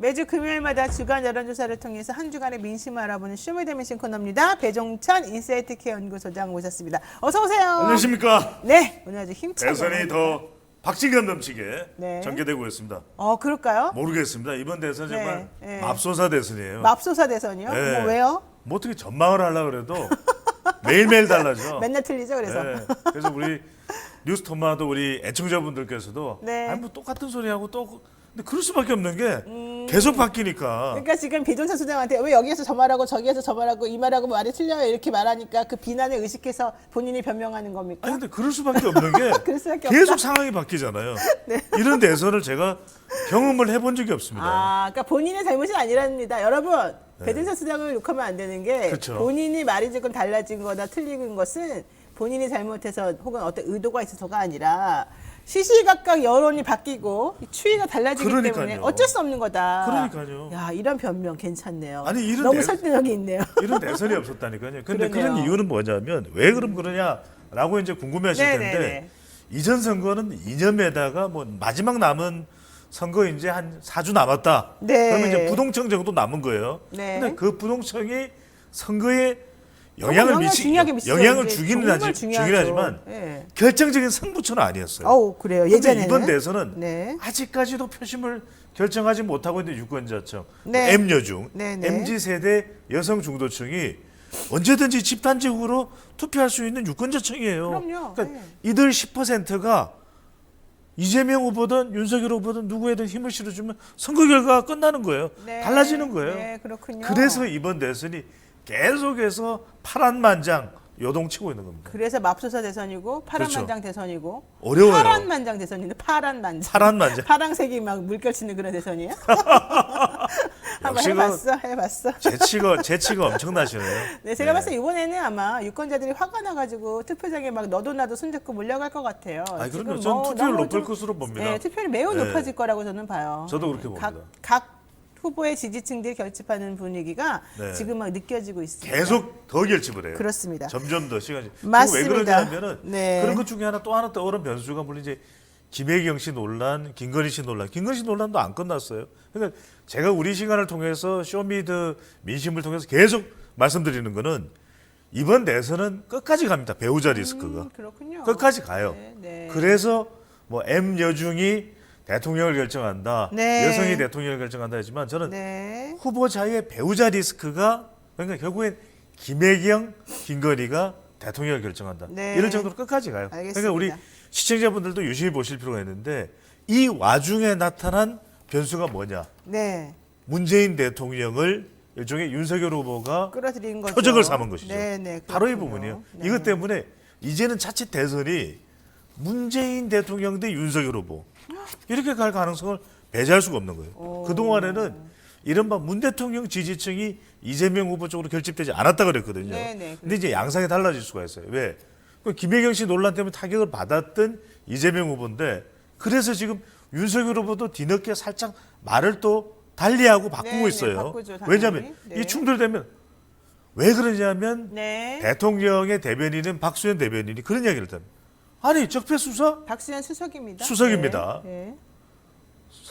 매주 금요일마다 주간 여론조사를 통해서 한 주간의 민심을 알아보는 쇼미더민심 코너입니다. 배종찬 인사이트케어 연구소장 모셨습니다. 어서 오세요. 안녕하십니까. 네, 오늘 아주 힘차게. 대선이 더 박진감 넘치게 네. 전개되고 있습니다. 그럴까요? 모르겠습니다. 이번 대선 네, 정말 네. 맙소사 대선이에요. 맙소사 대선이요? 네. 뭐 왜요? 뭐 어떻게 전망을 하려고 그래도 매일매일 달라져. 맨날 틀리죠, 그래서. 네. 그래서 우리 뉴스토마도 우리 애청자분들께서도 네. 아니 뭐 똑같은 소리 하고 또 근데 그럴 수밖에 없는 게 계속 바뀌니까. 그러니까 지금 배종찬 소장한테 왜 여기에서 저 말하고 저기에서 저 말하고 이 말하고 말이 틀려요 이렇게 말하니까 그 비난을 의식해서 본인이 변명하는 겁니까? 아니 근데 그럴 수밖에 없는 게 그럴 수밖에 계속 없다. 상황이 바뀌잖아요. 이런 대선을 제가 경험을 해본 적이 없습니다. 그러니까 본인의 잘못이 아니랍니다. 여러분, 배종찬 소장을 욕하면 안 되는 게 그쵸. 본인이 말이 조금 달라진 거나 틀린 것은 본인이 잘못해서 혹은 어떤 의도가 있어서가 아니라 시시각각 여론이 바뀌고 추이가 달라지기 그러니까요. 때문에 어쩔 수 없는 거다. 그러니까요. 야, 이런 변명 괜찮네요. 아니, 이런 너무 내- 설득력이 있네요. 이런 대선이 없었다니까요. 근데 그러네요. 그런 이유는 뭐냐면 왜 그럼 그러냐라고 이제 궁금해하실 텐데 네네네. 이전 선거는 이념에다가 뭐 마지막 남은 선거 이제 한 4주 남았다. 네. 그러면 이제 부동층 정도 남은 거예요. 네. 근데 그 부동층이 선거에 영향을 중요하게 미치죠. 영향을 이제 주기는 정말 중요하죠. 하지만 네. 결정적인 승부처는 아니었어요. 그래요. 근데 예전에는 이번 대선은 네. 아직까지도 표심을 결정하지 못하고 있는 유권자층, 네. M여중, 네, 네. MZ세대 여성 중도층이 언제든지 집단적으로 투표할 수 있는 유권자층이에요. 그럼요. 그러니까 네. 이들 10%가 이재명 후보든 윤석열 후보든 누구에든 힘을 실어주면 선거 결과가 끝나는 거예요. 네. 달라지는 거예요. 네, 그렇군요. 그래서 이번 대선이 계속해서 파란만장 요동치고 있는 겁니다. 그래서 맙소사 대선이고 파란만장 그렇죠. 대선이고 어려워요. 파란만장 대선인데 파란만장 파란만장. 파랑색이 막 물결치는 그런 대선이에요? 한번 역시 해봤어. 재치가 엄청나시네요. 네, 제가 봤을 때 이번에는 아마 유권자들이 화가 나가지고 투표장에 막 너도 나도 손잡고 몰려갈 것 같아요. 아니, 지금 그럼요. 전 투표율 너무 높을 좀- 것으로 봅니다. 네, 투표율이 매우 네. 높아질 거라고 저는 봐요. 저도 그렇게 봅니다. 각 후보의 지지층들이 결집하는 분위기가 네. 지금 막 느껴지고 있습니다. 계속 더 결집을 해요. 그렇습니다. 점점 더 시간이. 맞습니다. 왜 그러냐면은 네. 그런 것 중에 또 하나 떠오른 변수가 물론 이제 김혜경 씨 논란, 김건희 씨 논란. 김건희 씨 논란도 안 끝났어요. 그러니까 제가 우리 시간을 통해서 쇼미더 민심을 통해서 계속 말씀드리는 거는 이번 대선은 끝까지 갑니다. 배우자 리스크가. 그렇군요. 끝까지 가요. 네, 네. 그래서 뭐 M 여중이 대통령을 결정한다. 네. 여성이 대통령을 결정한다 했지만 저는 네. 후보자의 배우자 리스크가 그러니까 결국엔 김혜경, 김건희가 대통령을 결정한다. 네. 이럴 정도로 끝까지 가요. 알겠습니다. 그러니까 우리 시청자분들도 유심히 보실 필요가 있는데 이 와중에 나타난 변수가 뭐냐? 네. 문재인 대통령을 일종의 윤석열 후보가 끌어들인 거죠. 표적을 삼은 것이죠. 네, 네. 바로 이 그렇군요. 부분이에요. 네. 이것 때문에 이제는 자칫 대선이 문재인 대통령 대 윤석열 후보 이렇게 갈 가능성을 배제할 수가 없는 거예요. 그동안에는 이른바 문 대통령 지지층이 이재명 후보 쪽으로 결집되지 않았다 그랬거든요. 네, 네, 근데 이제 양상이 달라질 수가 있어요. 왜? 그 김혜경 씨 논란 때문에 타격을 받았던 이재명 후보인데 그래서 지금 윤석열 후보도 뒤늦게 살짝 말을 또 달리하고 바꾸고 네, 네, 있어요. 바꾸죠, 당연히. 왜냐하면 네. 이 충돌되면 왜 그러냐면 네. 대통령의 대변인은 박수현 대변인이 그런 이야기를 합니다. 아니 적폐 수사 박수현 수석입니다. 수석입니다. 네. 네.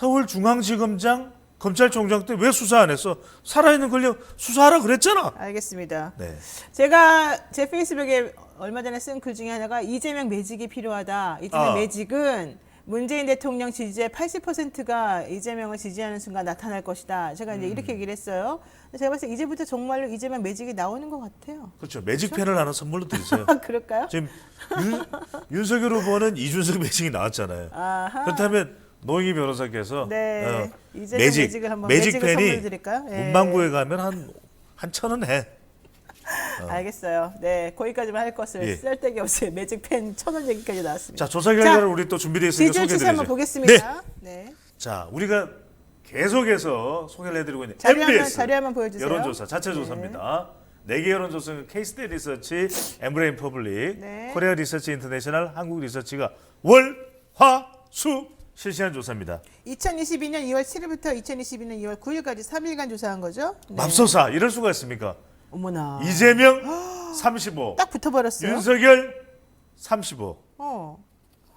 서울중앙지검장 검찰총장 때 왜 수사 안 했어? 살아있는 권력 수사하라 그랬잖아. 알겠습니다. 네. 제가 제 페이스북에 얼마 전에 쓴 글 중에 하나가 이재명 매직이 필요하다. 이재명 매직은 문재인 대통령 지지의 80%가 이재명을 지지하는 순간 나타날 것이다. 제가 이제 이렇게 얘기를 했어요. 제가 봤을 때 이제부터 정말로 이재명 매직이 나오는 것 같아요. 그렇죠. 매직펜을 하나 선물로 드리세요. 그럴까요? 지금 윤석열 후보는 이준석 매직이 나왔잖아요. 아하. 그렇다면 노영희 변호사께서 네. 이재명 매직을 한번 매직을 매직펜이 선물 드릴까요? 예. 문방구에 가면 한 1,000원 해. 알겠어요. 네, 거기까지만 할 것을 예. 쓸데기 없어요. 매직펜 1,000원 얘기까지 나왔습니다. 자, 조사 결과를 우리 또 준비되어 있으니까 지지율 추세 한번 소개해드리죠. 보겠습니다. 네. 자, 우리가 계속해서 소개를 해드리고 있는 자료 MBS 한번 보여주세요. 여론조사, 자체 조사입니다. 4개 여론조사는 케이스테 리서치, 엠브레인 퍼블릭, 네. 코리아 리서치 인터내셔널, 한국 리서치가 월, 화, 수 실시한 조사입니다. 2022년 2월 7일부터 2022년 2월 9일까지 3일간 조사한 거죠? 네. 맙소사 이럴 수가 있습니까? 어머나. 이재명 35, 딱 붙어버렸어요. 윤석열 35.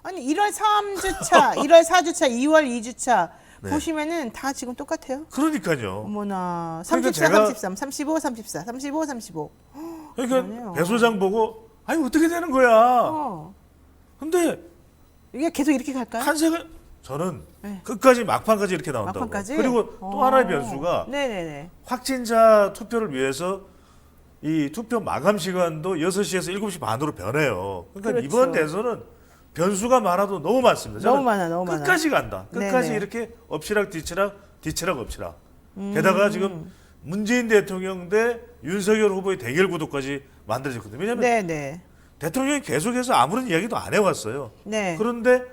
아니 1월 3주차, 1월 4주차, 2월 2주차 네. 보시면은 다 지금 똑같아요. 그러니까요. 어머나. 그러니까 34, 제가- 33, 35, 34, 35, 35. 그러니까 그러네요. 배 소장 보고 아니 어떻게 되는 거야. 어. 근데 이게 계속 이렇게 갈까요? 한색은 저는 네. 끝까지 막판까지 이렇게 나온다고. 막판까지? 그리고 또 하나의 변수가 네네네. 확진자 투표를 위해서 이 투표 마감 시간도 6시에서 7시 반으로 변해요. 그러니까 그렇죠. 이번 대선은 변수가 많아도 너무 많습니다. 저는 너무 많아, 너무 많아. 끝까지 간다. 끝까지 네네. 이렇게 엎치락 뒤치락 뒤치락 엎치락. 게다가 지금 문재인 대통령 대 윤석열 후보의 대결 구도까지 만들어졌거든요. 왜냐하면 네네. 대통령이 계속해서 아무런 이야기도 안 해왔어요. 네. 그런데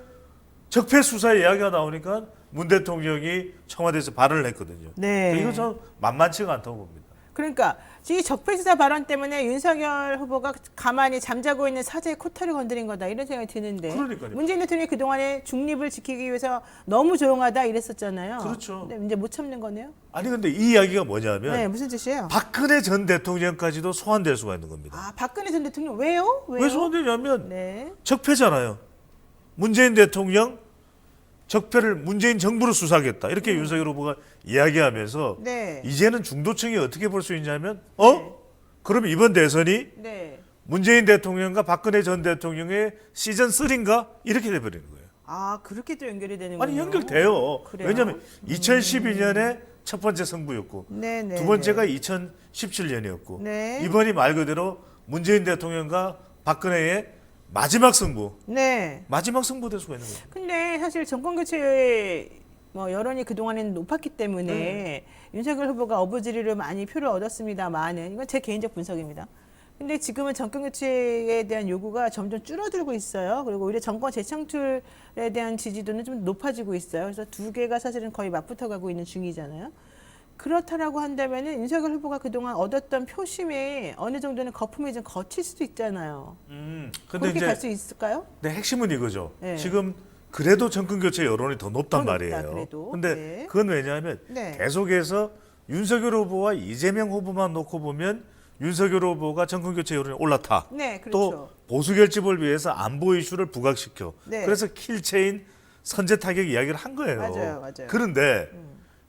적폐 수사 이야기가 나오니까 문 대통령이 청와대에서 발언을 했거든요. 네. 이건 저 만만치가 않다고 봅니다. 그러니까 이 적폐수사 발언 때문에 윤석열 후보가 가만히 잠자고 있는 사제의 코타를 건드린 거다 이런 생각이 드는데 그러니까요. 문재인 대통령이 그동안에 중립을 지키기 위해서 너무 조용하다 이랬었잖아요. 그렇죠. 근데 이제 못 참는 거네요. 아니 근데 이 이야기가 뭐냐면 네, 무슨 뜻이에요? 박근혜 전 대통령까지도 소환될 수가 있는 겁니다. 아, 박근혜 전 대통령 왜요? 왜요? 왜 소환되냐면 네. 적폐잖아요. 문재인 대통령 적폐를 문재인 정부로 수사하겠다. 이렇게 윤석열 후보가 이야기하면서 네. 이제는 중도층이 어떻게 볼 수 있냐면 네. 그럼 이번 대선이 네. 문재인 대통령과 박근혜 전 대통령의 시즌 3인가 이렇게 돼버리는 거예요. 아, 그렇게 또 연결이 되는군요. 아니 연결돼요. 그래요? 왜냐하면 2012년에 첫 번째 승부였고 네네. 두 번째가 2017년이었고 네. 이번이 말 그대로 문재인 대통령과 박근혜의 마지막 승부, 네. 마지막 승부 될 수가 있는 거예요. 근데 사실 정권 교체 뭐 여론이 그동안에는 높았기 때문에 네. 윤석열 후보가 어부지리로 많이 표를 얻었습니다만은 이건 제 개인적 분석입니다. 근데 지금은 정권 교체에 대한 요구가 점점 줄어들고 있어요. 그리고 오히려 정권 재창출에 대한 지지도는 좀 높아지고 있어요. 그래서 두 개가 사실은 거의 맞붙어가고 있는 중이잖아요. 그렇다라고 한다면은 윤석열 후보가 그동안 얻었던 표심에 어느 정도는 거품이 좀 거칠 수도 있잖아요. 근데 그렇게 이제 갈 수 있을까요? 네, 핵심은 이거죠. 네. 지금 그래도 정권 교체 여론이 더 높단 더 높다, 말이에요. 그래도. 근데 네. 그건 왜냐하면 네. 계속해서 윤석열 후보와 이재명 후보만 놓고 보면 윤석열 후보가 정권 교체 여론이 올라타. 네, 그렇죠. 또 보수 결집을 위해서 안보 이슈를 부각시켜. 네. 그래서 킬체인 선제 타격 이야기를 한 거예요. 맞아요, 맞아요. 그런데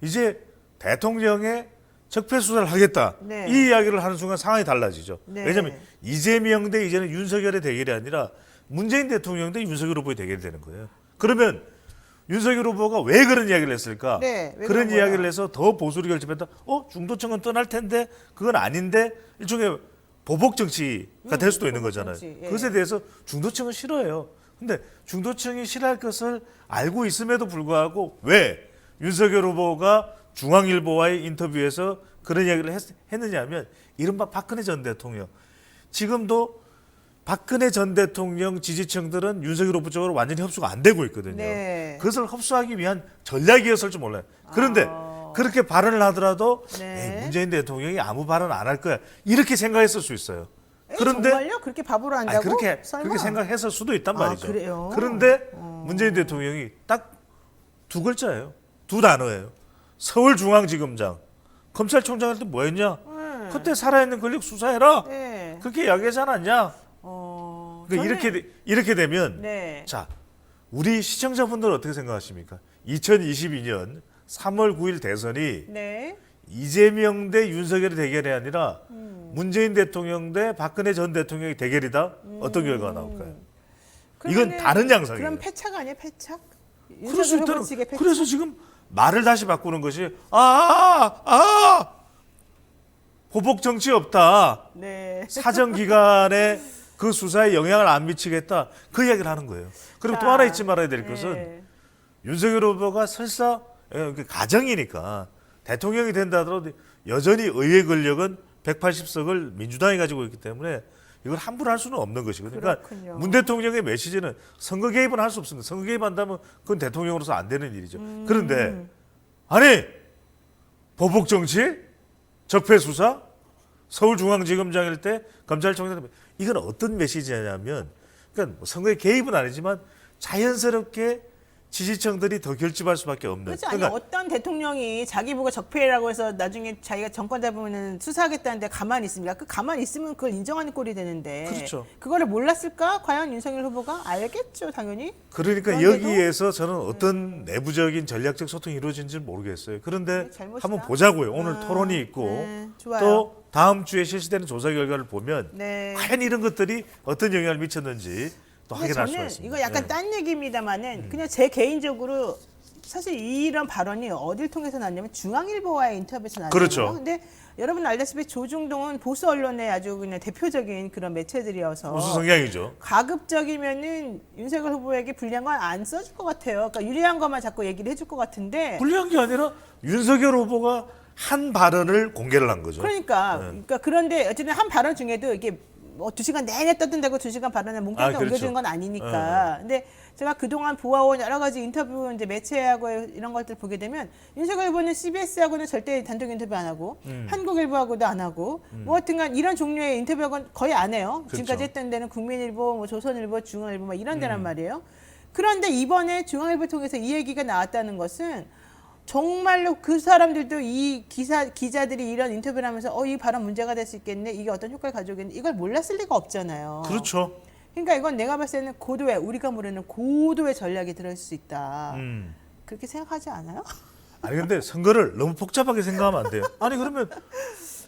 이제 대통령의 적폐 수사를 하겠다. 네. 이 이야기를 하는 순간 상황이 달라지죠. 네. 왜냐하면 이재명 대 이제는 윤석열의 대결이 아니라 문재인 대통령 대 윤석열 후보의 대결이 되는 거예요. 그러면 윤석열 후보가 왜 그런 이야기를 했을까? 네, 왜 그런 그런 이야기를 거야? 해서 더 보수를 결집했다. 중도층은 떠날 텐데 그건 아닌데 일종의 보복 정치가 될 수도 있는 보복 거잖아요. 정치, 예. 그것에 대해서 중도층은 싫어해요. 근데 중도층이 싫어할 것을 알고 있음에도 불구하고 왜 윤석열 후보가 중앙일보와의 인터뷰에서 그런 이야기를 했느냐 하면 이른바 박근혜 전 대통령. 지금도 박근혜 전 대통령 지지층들은 윤석열 후보 쪽으로 완전히 흡수가 안 되고 있거든요. 네. 그것을 흡수하기 위한 전략이었을 줄 몰라요. 그런데 그렇게 발언을 하더라도 네. 에이, 문재인 대통령이 아무 발언 안 할 거야. 이렇게 생각했을 수 있어요. 그런데 정말요? 그렇게 바보로 아니, 한다고? 그렇게 생각했을 수도 있단 아, 말이죠. 그래요? 그런데 문재인 대통령이 딱 두 글자예요. 두 단어예요. 서울중앙지검장. 검찰총장 할 때 뭐 했냐? 그때 살아있는 권력 수사해라. 네. 그렇게 이야기하지 않았냐? 그러니까 저는- 이렇게 되면 네. 자, 우리 시청자분들은 어떻게 생각하십니까? 2022년 3월 9일 대선이 네. 이재명 대 윤석열의 대결이 아니라 문재인 대통령 대 박근혜 전 대통령의 대결이다. 어떤 결과가 나올까요? 이건 그러면은- 다른 양상이에요. 그럼 패착 아니에요? 패착? 그럴 수 윤석열 있다는. 후보 측의 패착? 그래서 지금 말을 다시 바꾸는 것이 보복 정치 없다. 네. 사정 기간에 그 수사에 영향을 안 미치겠다. 그 이야기를 하는 거예요. 그리고 또 자, 하나 잊지 말아야 될 것은 네. 윤석열 후보가 설사 가정이니까 대통령이 된다 하더라도 여전히 의회 권력은 180석을 민주당이 가지고 있기 때문에 이걸 함부로 할 수는 없는 것이거든요. 그러니까 그렇군요. 문 대통령의 메시지는 선거 개입은 할 수 없습니다. 선거 개입한다면 그건 대통령으로서 안 되는 일이죠. 그런데 아니 보복 정치, 적폐 수사, 서울중앙지검장일 때 검찰총장 이건 어떤 메시지냐면 그러니까 뭐 선거에 개입은 아니지만 자연스럽게 지지층들이 더 결집할 수밖에 없는. 그렇죠. 아니 어떤 대통령이 자기 보고 적폐라고 해서 나중에 자기가 정권 잡으면 수사하겠다는데 가만히 있습니까? 그 가만히 있으면 그걸 인정하는 꼴이 되는데. 그렇죠. 그거를 몰랐을까? 과연 윤석열 후보가 알겠죠, 당연히. 그러니까 그런데도 여기에서 저는 어떤 내부적인 전략적 소통이 이루어진지는 모르겠어요. 그런데 잘못이다. 한번 보자고요. 오늘 토론이 있고 네, 좋아요. 또 다음 주에 실시되는 조사 결과를 보면 네. 과연 이런 것들이 어떤 영향을 미쳤는지 또 근데 확인할 수가 저는 있습니다. 이거 약간 네. 딴 얘기입니다만은 그냥 제 개인적으로 사실 이런 발언이 어딜 통해서 나왔냐면 중앙일보와의 인터뷰에서 나왔거든요. 그렇죠. 근데 여러분 알다시피 조중동은 보수 언론의 아주 그냥 대표적인 그런 매체들이어서 보수 성향이죠. 가급적이면은 윤석열 후보에게 불리한 건 안 써줄 것 같아요. 그러니까 유리한 것만 자꾸 얘기를 해줄 것 같은데. 불리한 게 아니라 윤석열 후보가 한 발언을 공개를 한 거죠. 그러니까 그런데 어쨌든 한 발언 중에도 이게 뭐 2시간 내내 떠든다고 2시간 발언을 뭉뚱그려 그렇죠. 옮겨주는 건 아니니까. 근데 제가 그동안 보아온 여러 가지 인터뷰 이제 매체하고 이런 것들 보게 되면 윤석열 후보는 CBS하고는 절대 단독 인터뷰 안 하고 한국일보하고도 안 하고 뭐 하여튼간 이런 종류의 인터뷰하고는 거의 안 해요. 그렇죠. 지금까지 했던 데는 국민일보, 뭐 조선일보, 중앙일보 막 이런 데란 말이에요. 그런데 이번에 중앙일보 통해서 이 얘기가 나왔다는 것은 정말로 그 사람들도 이 기자들이 이런 인터뷰를 하면서 이 발언 문제가 될 수 있겠네, 이게 어떤 효과를 가져오겠네, 이걸 몰랐을 리가 없잖아요. 그렇죠. 그러니까 이건 내가 봤을 때는 고도의, 우리가 모르는 고도의 전략이 들어있을 수 있다. 그렇게 생각하지 않아요? 아니 근데 선거를 너무 복잡하게 생각하면 안 돼요. 아니 그러면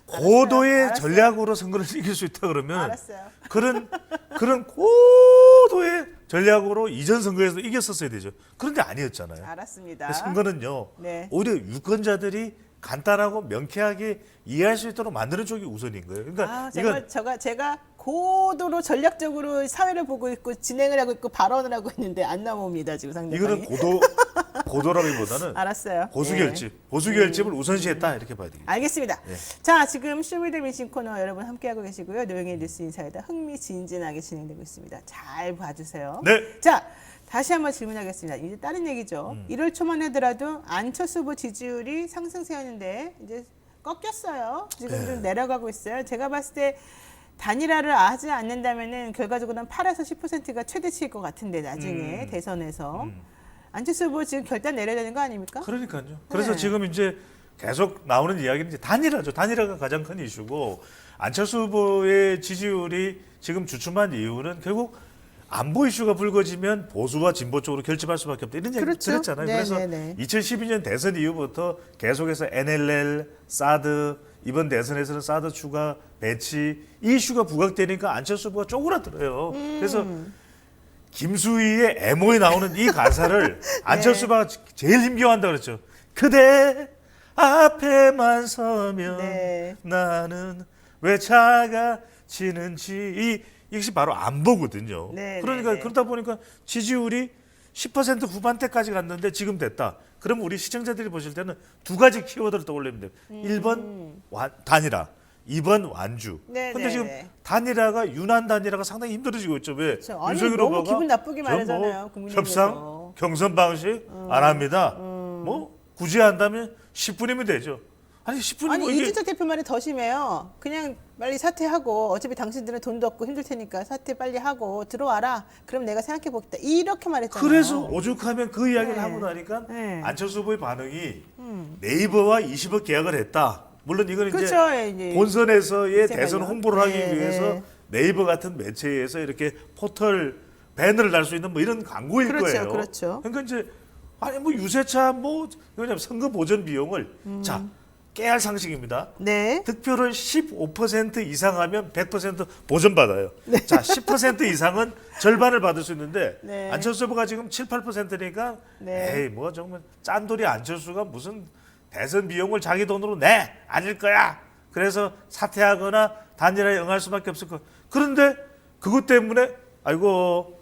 고도의 알았어요. 전략으로 선거를 이길 수 있다 그러면 알았어요. 그런 고도의 전략으로 이전 선거에서 이겼었어야 되죠. 그런데 아니었잖아요. 알았습니다. 선거는요. 네. 오히려 유권자들이 간단하고 명쾌하게 이해할 수 있도록 만드는 쪽이 우선인 거예요. 그러니까 이건 제가 고도로 전략적으로 사회를 보고 있고 진행을 하고 있고 발언을 하고 있는데 안 나옵니다 지금 상대방이. 이거는 고도라기보다는 알았어요. 보수 네. 결집, 보수 결집을 우선시했다 이렇게 봐야 되겠죠. 알겠습니다. 네. 자, 지금 쇼미더 민심 코너 여러분 함께하고 계시고요. 노영의 뉴스 인사이다 흥미진진하게 진행되고 있습니다. 잘 봐주세요. 네. 자, 다시 한번 질문하겠습니다. 이제 다른 얘기죠. 1월 초만 하더라도 안철수 후보 지지율이 상승세였는데 이제 꺾였어요. 지금 네. 좀 내려가고 있어요. 제가 봤을 때 단일화를 하지 않는다면은 결과적으로는 8에서 10%가 최대치일 것 같은데 나중에 대선에서 안철수 후보 지금 결단 내려야 되는 거 아닙니까? 그러니까요. 그래서 네. 지금 이제 계속 나오는 이야기는 이제 단일화죠. 단일화가 가장 큰 이슈고 안철수 후보의 지지율이 지금 주춤한 이유는 결국 안보 이슈가 불거지면 보수와 진보 쪽으로 결집할 수밖에 없다. 이런 얘기 그렇죠. 들었잖아요. 네, 그래서 네, 네. 2012년 대선 이후부터 계속해서 NLL, 사드, 이번 대선에서는 사드 추가, 배치 이 이슈가 부각되니까 안철수 후보가 쪼그라들어요. 그래서 김수희의 애모에 나오는 이 가사를 안철수 후보가 제일 힘겨워한다 그랬죠. 그대 앞에만 서면 네. 나는 왜 작아지는지 이것이 바로 안보거든요. 네, 그러니까 네, 네. 그러다 보니까 지지율이 10% 후반대까지 갔는데 지금 됐다. 그럼 우리 시청자들이 보실 때는 두 가지 키워드를 떠올리면 돼요. 1번 단일화, 2번 완주. 네, 근데 네, 지금 네. 단일화가 윤한 단일화가 상당히 힘들어지고 있죠. 왜? 그렇죠. 아니, 윤석열 너무 후보가 기분 나쁘게 저 말하잖아요, 국민의힘에서. 협상, 경선 방식 안 합니다. 뭐 굳이 한다면 10분이면 되죠. 아니 10분이면 아니 이게 이준석 대표 말이 더 심해요. 그냥 빨리 사퇴하고 어차피 당신들은 돈도 없고 힘들 테니까 사퇴 빨리 하고 들어와라. 그럼 내가 생각해 보겠다. 이렇게 말했잖아요. 그래서 오죽하면 그 이야기를 네. 하고 나니까 네. 안철수 후보의 반응이 네이버와 20억 계약을 했다. 물론 이건 이제 그렇죠. 이제 본선에서의 제가요. 대선 홍보를 하기 네, 위해서 네. 네이버 같은 매체에서 이렇게 포털 배너를 달 수 있는 뭐 이런 광고일 그렇죠, 거예요. 그렇죠. 그러니까 이제 아니 뭐 유세차 뭐 왜냐면 선거 보전 비용을 자 깨알 상식입니다. 네. 득표를 15% 이상 하면 100% 보전받아요. 자, 10% 이상은 절반을 받을 수 있는데 네. 안철수 후보가 지금 7, 8%니까 네. 에이 뭐 정말 짠돌이 안철수가 무슨 대선 비용을 자기 돈으로 내 아닐 거야. 그래서 사퇴하거나 단일화에 응할 수밖에 없을 거. 그런데 그것 때문에 아이고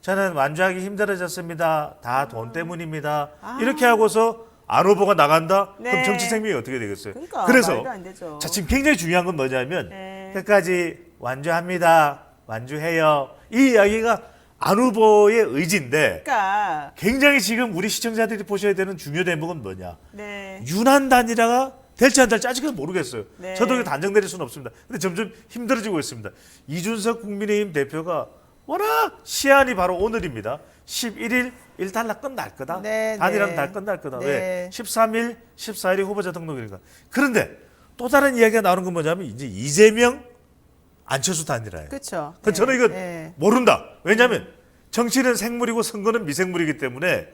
저는 완주하기 힘들어졌습니다. 다 돈 때문입니다. 이렇게 하고서 안 후보가 나간다? 네. 그럼 정치 생명이 어떻게 되겠어요? 그러니까 그래서 말도 안 되죠. 자, 지금 굉장히 중요한 건 뭐냐면 네. 끝까지 완주합니다. 완주해요. 이 이야기가 안 후보의 의지인데 그러니까 굉장히 지금 우리 시청자들이 보셔야 되는 중요 대목은 뭐냐. 네. 윤한 단일화가 될지 안 될지 아직은 모르겠어요. 네. 저도 이거 단정 내릴 수는 없습니다. 근데 점점 힘들어지고 있습니다. 이준석 국민의힘 대표가 워낙 시한이 바로 오늘입니다. 11일 1단락 끝날 거다. 네, 단일화는 네. 날 끝날 거다. 네. 왜? 13일, 14일이 후보자 등록일이니까. 그런데 또 다른 이야기가 나오는 건 뭐냐면 이제 이재명, 안철수 단일화예요. 그렇죠. 그 저는 이거 네. 모른다. 왜냐하면 정치는 생물이고 선거는 미생물이기 때문에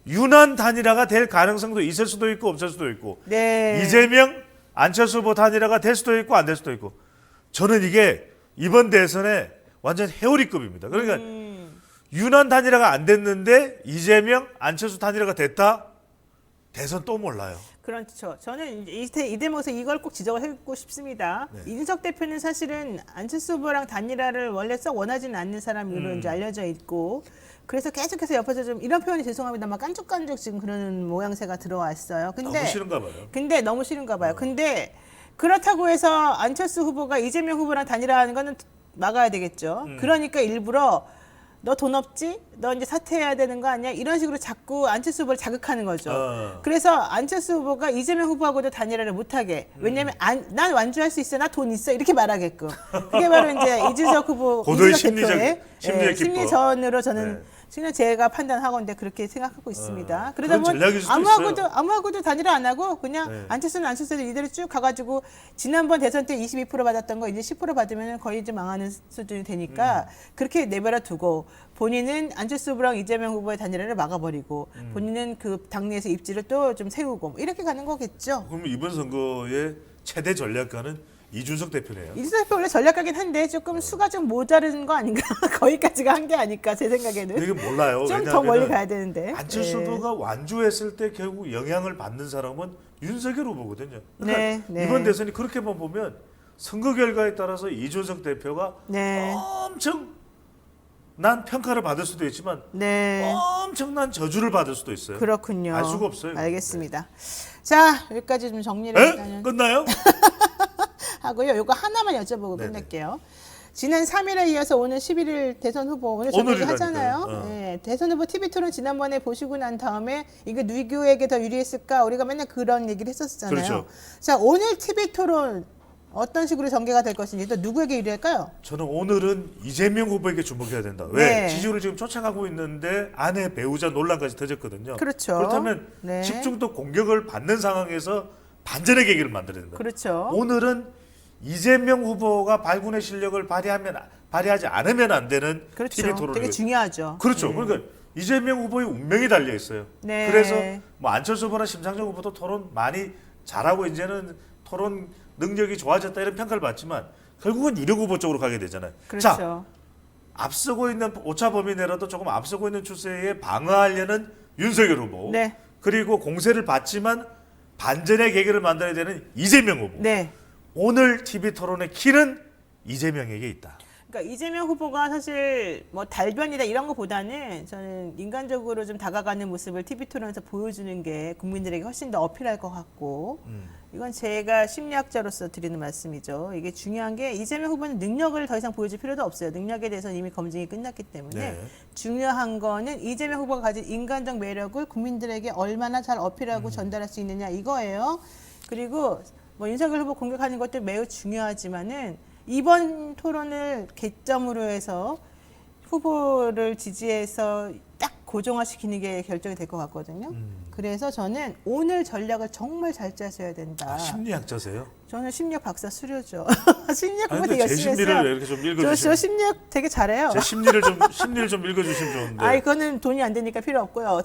유난 단일화가 될 가능성도 있을 수도 있고 없을 수도 있고 네. 이재명, 안철수 후보 단일화가 될 수도 있고 안 될 수도 있고 저는 이게 이번 대선에 완전 회오리급입니다. 그러니까 유난 단일화가 안 됐는데 이재명, 안철수 단일화가 됐다? 대선 또 몰라요. 그렇죠. 저는 이제 이 대목에서 이걸 꼭 지적을 하고 싶습니다. 네. 이준석 대표는 사실은 안철수 후보랑 단일화를 원래 썩 원하지는 않는 사람으로 이제 알려져 있고 그래서 계속해서 옆에서 좀 이런 표현이 죄송합니다만 깐죽깐죽 지금 그러는 모양새가 들어왔어요. 너무 싫은가 봐요. 근데 너무 싫은가 봐요. 근데 그렇다고 해서 안철수 후보가 이재명 후보랑 단일화하는 거는 막아야 되겠죠. 그러니까 일부러 너 돈 없지? 너 이제 사퇴해야 되는 거 아니야? 이런 식으로 자꾸 안철수 후보를 자극하는 거죠. 그래서 안철수 후보가 이재명 후보하고도 단일화를 못하게. 왜냐면 난 완주할 수 있어. 나 돈 있어. 이렇게 말하게끔. 그게 바로 이제 이준석 후보, 고도의 이준석 대표의 심리적 기법. 심리전으로 저는 네. 지금 제가 판단하건데 그렇게 생각하고 있습니다. 그러다 그건 전략일 수도 아무하고도 단일화 안 하고 그냥 네. 안철수는 안철수대로 이대로 쭉 가가지고 지난번 대선 때 22% 받았던 거 이제 10% 받으면 거의 이제 망하는 수준이 되니까 그렇게 내버려 두고 본인은 안철수 후보랑 이재명 후보의 단일화를 막아버리고 본인은 그 당내에서 입지를 또 좀 세우고 뭐 이렇게 가는 거겠죠. 그럼 이번 선거의 최대 전략가는 이준석 대표네요. 이준석 대표 원래 전략가긴 한데 조금 수가 좀 모자른 거 아닌가? 거기까지가 한 게 아닐까 제 생각에는. 이게 몰라요. 좀 더 멀리 가야 되는데. 안철수 네. 후보가 완주했을 때 결국 영향을 받는 사람은 윤석열 후보거든요. 그러니까 네, 네. 이번 대선이 그렇게만 보면 선거 결과에 따라서 이준석 대표가 네. 엄청난 평가를 받을 수도 있지만 네. 엄청난 저주를 받을 수도 있어요. 그렇군요. 알 수가 없어요. 알겠습니다. 자, 여기까지 좀 정리를 에? 일단은 끝나요? 하고요. 요거 하나만 여쭤보고 네네. 끝낼게요. 지난 3일에 이어서 오늘 11일 대선 후보 오늘 저녁에 오늘이라니까요. 하잖아요. 네, 대선 후보 TV 토론 지난번에 보시고 난 다음에 이게 누구에게 더 유리했을까? 우리가 맨날 그런 얘기를 했었잖아요. 그렇죠. 자, 오늘 TV 토론 어떤 식으로 전개가 될 것인지 또 누구에게 유리할까요? 저는 오늘은 이재명 후보에게 주목해야 된다. 왜? 네. 지지율을 지금 쫓아가고 있는데 아내 배우자 논란까지 터졌거든요. 그렇죠. 그렇다면 네. 집중도 공격을 받는 상황에서 반전의 계기를 만들어야 된다. 그렇죠. 오늘은 이재명 후보가 발군의 실력을 발휘하지 않으면 안 되는 그렇죠. TV 토론을 되게 중요하죠. 그렇죠. 그러니까 이재명 후보의 운명이 달려 있어요. 네. 그래서 뭐 안철수 후보나 심상정 후보도 토론 많이 잘하고 이제는 토론 능력이 좋아졌다 이런 평가를 받지만 결국은 유력 후보 쪽으로 가게 되잖아요. 그렇죠. 자, 앞서고 있는 오차 범위 내라도 조금 앞서고 있는 추세에 방어하려는 윤석열 후보. 네. 그리고 공세를 받지만 반전의 계기를 만들어야 되는 이재명 후보. 네. 오늘 TV 토론의 키는 이재명에게 있다. 그러니까 이재명 후보가 사실 뭐 달변이다 이런 것보다는 저는 인간적으로 좀 다가가는 모습을 TV 토론에서 보여주는 게 국민들에게 훨씬 더 어필할 것 같고 이건 제가 심리학자로서 드리는 말씀이죠. 이게 중요한 게 이재명 후보는 능력을 더 이상 보여줄 필요도 없어요. 능력에 대해서는 이미 검증이 끝났기 때문에 네. 중요한 거는 이재명 후보가 가진 인간적 매력을 국민들에게 얼마나 잘 어필하고 전달할 수 있느냐 이거예요. 그리고 뭐 윤석열 후보 공격하는 것도 매우 중요하지만은 이번 토론을 개점으로 해서 후보를 지지해서 딱 고정화시키는 게 결정이 될 것 같거든요. 그래서 저는 오늘 전략을 정말 잘 짜셔야 된다. 아, 심리학자세요? 저는 심리학 박사 수료죠. 심리학 아니, 공부 근데 되게 제 열심히 심리를 했어요. 왜 이렇게 좀 저 읽어주시면 심리학 되게 잘해요. 제 심리를 좀 읽어주시면 좋은데. 아이, 그거는 돈이 안 되니까 필요 없고요.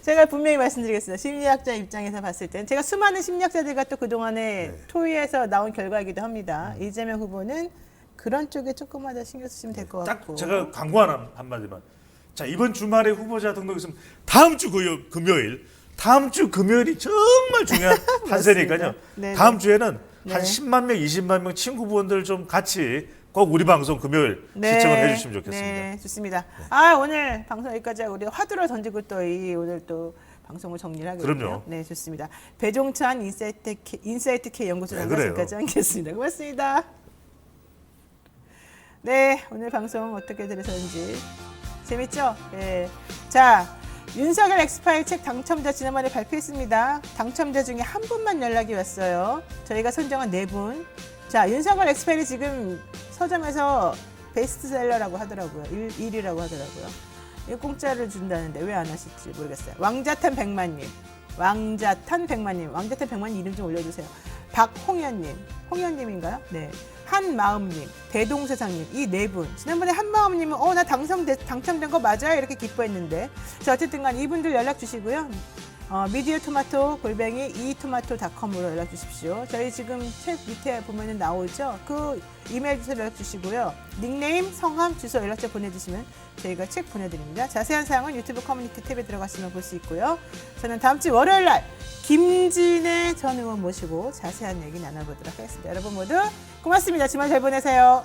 제가 분명히 말씀드리겠습니다. 심리학자 입장에서 봤을 때는 제가 수많은 심리학자들과 또 그동안에 네. 토의해서 나온 결과이기도 합니다. 이재명 후보는 그런 쪽에 조금만 더 신경 쓰시면 될 것 딱 같고. 제가 광고 하나 한마디만. 자, 이번 주말에 후보자 등록이 있으면 다음 주 금요일 이 정말 중요한 판세니까요. 네네. 다음 주에는 네. 한 10만 명, 20만 명 친구분들 좀 같이 꼭 우리 방송 금요일 시청을 해주시면 좋겠습니다. 네, 좋습니다. 아, 오늘 방송 여기까지 하고 우리 화두를 던지고 또 오늘 또 방송을 정리를 하겠고요. 그럼요. 네, 좋습니다. 배종찬 인사이트 K 연구소 네, 장관님까지 함께했습니다. 고맙습니다. 네, 오늘 방송 어떻게 들으셨는지 재밌죠? 네. 자, 윤석열 엑스파일 책 당첨자 지난번에 발표했습니다. 당첨자 중에 한 분만 연락이 왔어요. 저희가 선정한 4분. 자, 윤석열 엑스파일이 지금 서점에서 베스트셀러라고 하더라고요. 1위라고 하더라고요. 이 공짜를 준다는데 왜 안 하실지 모르겠어요. 왕자탄 백만님. 왕자탄 백만님 이름 좀 올려주세요. 박홍현님, 홍현님인가요? 네. 한마음님, 대동세상님, 이 네 분. 지난번에 한마음님은 나 당첨된 거 맞아요? 이렇게 기뻐했는데. 자, 어쨌든간 이분들 연락 주시고요. 미디어토마토 골뱅이 이토마토닷컴으로 연락 주십시오. 저희 지금 책 밑에 보면은 나오죠. 그 이메일 주소 연락 주시고요. 닉네임, 성함, 주소, 연락처 보내주시면 저희가 책 보내드립니다. 자세한 사항은 유튜브 커뮤니티 탭에 들어가시면 볼 수 있고요. 저는 다음 주 월요일 날 김진애 전 의원 모시고 자세한 얘기 나눠보도록 하겠습니다. 여러분 모두 고맙습니다. 주말 잘 보내세요.